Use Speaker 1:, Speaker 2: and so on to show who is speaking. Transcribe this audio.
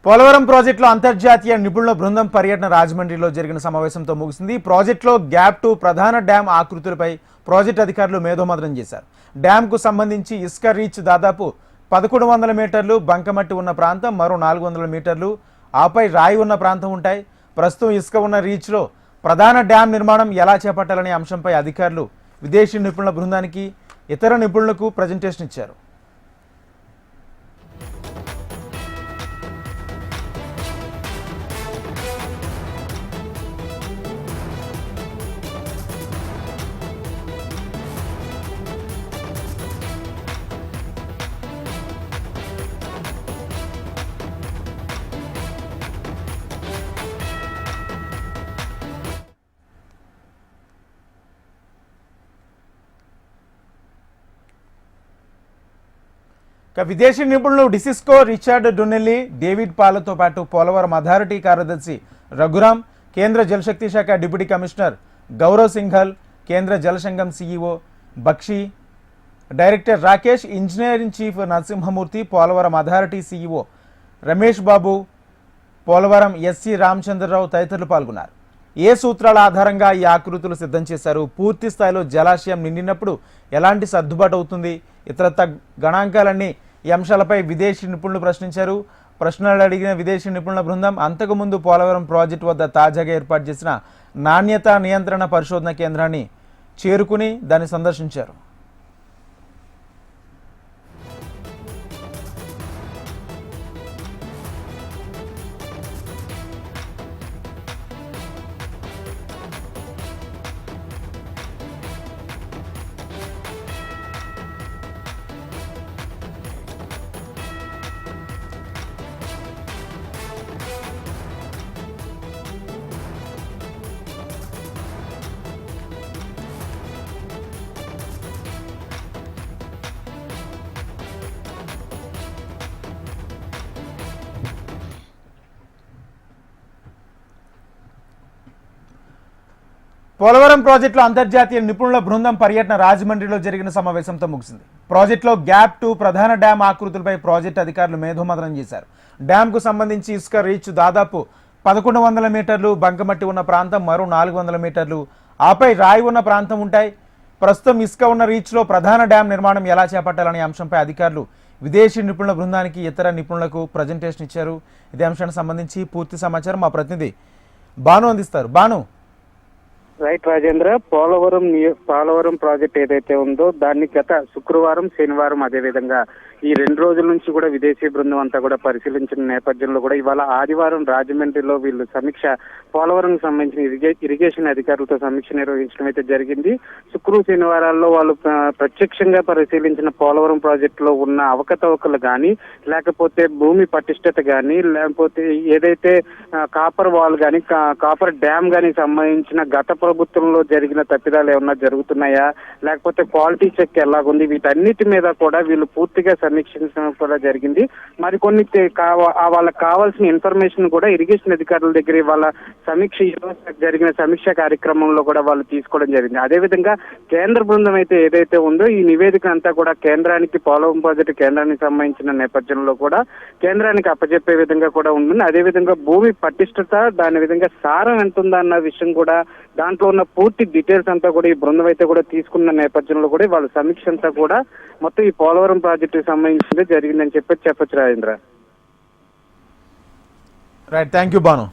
Speaker 1: పోలవరం ప్రాజెక్టులో అంతర్జాతీయ నిపుణుల బృందం పర్యటన రాజమండ్రిలో జరిగిన సమావేశంతో ముగిసింది. ప్రాజెక్టులో గ్యాప్ 2 ప్రధాన డ్యామ్ ఆకృతులపై ప్రాజెక్టు అధికారులు మేధోమథనం చేశారు. డ్యాంకు సంబంధించి ఇసుక రీచ్ దాదాపు 1100 మీటర్లు, బంకమట్టి ఉన్న ప్రాంతం మరో 400 మీటర్లు, ఆపై రాయి ఉన్న ప్రాంతం ఉంటాయి. ప్రస్తుతం ఇసుక ఉన్న రీచ్లో ప్రధాన డ్యామ్ నిర్మాణం ఎలా చేపట్టాలనే అంశంపై అధికారులు విదేశీ నిపుణుల బృందానికి, ఇతర నిపుణులకు ప్రజెంటేషన్ ఇచ్చారు. విదేశీ నిపుణులు డిసిస్కో రిచర్డ్ డొన్నెల్లి, డేవిడ్ పాలతో పాటు పోలవరం అథారిటీ కార్యదర్శి రఘురామ్, కేంద్ర జలశక్తి శాఖ డిప్యూటీ కమిషనర్ గౌరవ్ సింఘల్, కేంద్ర జలసంఘం CEO Bakshi, director Rakesh, engineering chief Narasimhamurthy, Polavaram authority CEO Ramesh Babu, Polavaram SE Ramachandra Rao తదితరులు పాల్గొన్నారు. ఏ సూత్రాల ఆధారంగా ఈ ఆకృతులు సిద్ధం చేశారు, పూర్తి స్థాయిలో జలాశయం నిండినప్పుడు ఎలాంటి సర్దుబాటు అవుతుంది, ఇతరత్ర గణాంకాలన్నీ ఈ అంశాలపై విదేశీ నిపుణులు ప్రశ్నించారు. ప్రశ్నలు అడిగిన విదేశీ నిపుణుల బృందం అంతకుముందు పోలవరం ప్రాజెక్టు వద్ద తాజాగా ఏర్పాటు చేసిన నాణ్యత నియంత్రణ పరిశోధన కేంద్రాన్ని చేరుకుని దాన్ని సందర్శించారు. పోలవరం ప్రాజెక్టులో అంతర్జాతీయ నిపుణుల బృందం పర్యటన రాజమండ్రిలో జరిగిన సమావేశంతో ముగిసింది. ప్రాజెక్టులో గ్యాప్ 2 ప్రధాన డ్యామ్ ఆకృతులపై ప్రాజెక్టు అధికారులు మేధోమథనం చేశారు. డ్యాంకు సంబంధించి ఇసుక రీచ్ దాదాపు 1100 మీటర్లు, బంకమట్టి ఉన్న ప్రాంతం మరో 400 మీటర్లు, ఆపై రాయి ఉన్న ప్రాంతం ఉంటాయి. ప్రస్తుతం ఇసుక ఉన్న రీచ్లో ప్రధాన డ్యామ్ నిర్మాణం ఎలా చేపట్టాలనే అంశంపై అధికారులు విదేశీ నిపుణుల బృందానికి, ఇతర నిపుణులకు ప్రజెంటేషన్ ఇచ్చారు. ఇదే అంశానికి సంబంధించి పూర్తి సమాచారం మా ప్రతినిధి భాను అందిస్తారు. భాను.
Speaker 2: రైట్ రాజేంద్ర, పోలవరం ప్రాజెక్ట్ ఏదైతే ఉందో దాన్ని గత శుక్రవారం, శనివారం అదేవిధంగా ఈ 2 రోజుల నుంచి కూడా విదేశీ బృందం అంతా కూడా పరిశీలించిన నేపథ్యంలో కూడా ఇవాళ ఆదివారం రాజమండ్రిలో వీళ్ళు సమీక్ష, పోలవరం సంబంధించిన ఇరిగేషన్ అధికారులతో సమీక్ష నిర్వహించడం అయితే జరిగింది. శనివారాల్లో వాళ్ళు ప్రత్యక్షంగా పరిశీలించిన పోలవరం ప్రాజెక్టులో ఉన్న అవకతవకలు కానీ, లేకపోతే భూమి పటిష్టత కానీ, లేకపోతే ఏదైతే కాపర్ వాల్ కానీ, కాపర్ డ్యామ్ కానీ సంబంధించిన గత ప్రభుత్వంలో జరిగిన తప్పిదాలు ఏమన్నా జరుగుతున్నాయా, లేకపోతే క్వాలిటీ చెక్ ఎలాగుంది, వీటన్నిటి మీద కూడా వీళ్ళు పూర్తిగా సమీక్షించడం కూడా జరిగింది. మరికొన్ని వాళ్ళకి కావాల్సిన ఇన్ఫర్మేషన్ కూడా ఇరిగేషన్ అధికారుల దగ్గర వాళ్ళ జరిగిన సమీక్ష కార్యక్రమంలో కూడా వాళ్ళు తీసుకోవడం జరిగింది. అదేవిధంగా కేంద్ర బృందం అయితే ఏదైతే ఉందో ఈ నివేదిక అంతా కూడా కేంద్రానికి, పోలవరం ప్రాజెక్టు కేంద్రానికి సంబంధించిన నేపథ్యంలో కూడా కేంద్రానికి అప్పచెప్పే విధంగా కూడా ఉంటుంది. అదేవిధంగా భూమి పటిష్టత, దాని విధంగా సారం ఎంత ఉందా అన్న విషయం కూడా, దాంట్లో ఉన్న పూర్తి డీటెయిల్స్ అంతా కూడా ఈ బృందం అయితే కూడా తీసుకున్న నేపథ్యంలో కూడా వాళ్ళ సమీక్ష అంతా కూడా మొత్తం ఈ పోలవరం ప్రాజెక్టుకి సంబంధించింది జరిగిందని చెప్పొచ్చు Rajendra.
Speaker 1: Right, thank you Bhanu.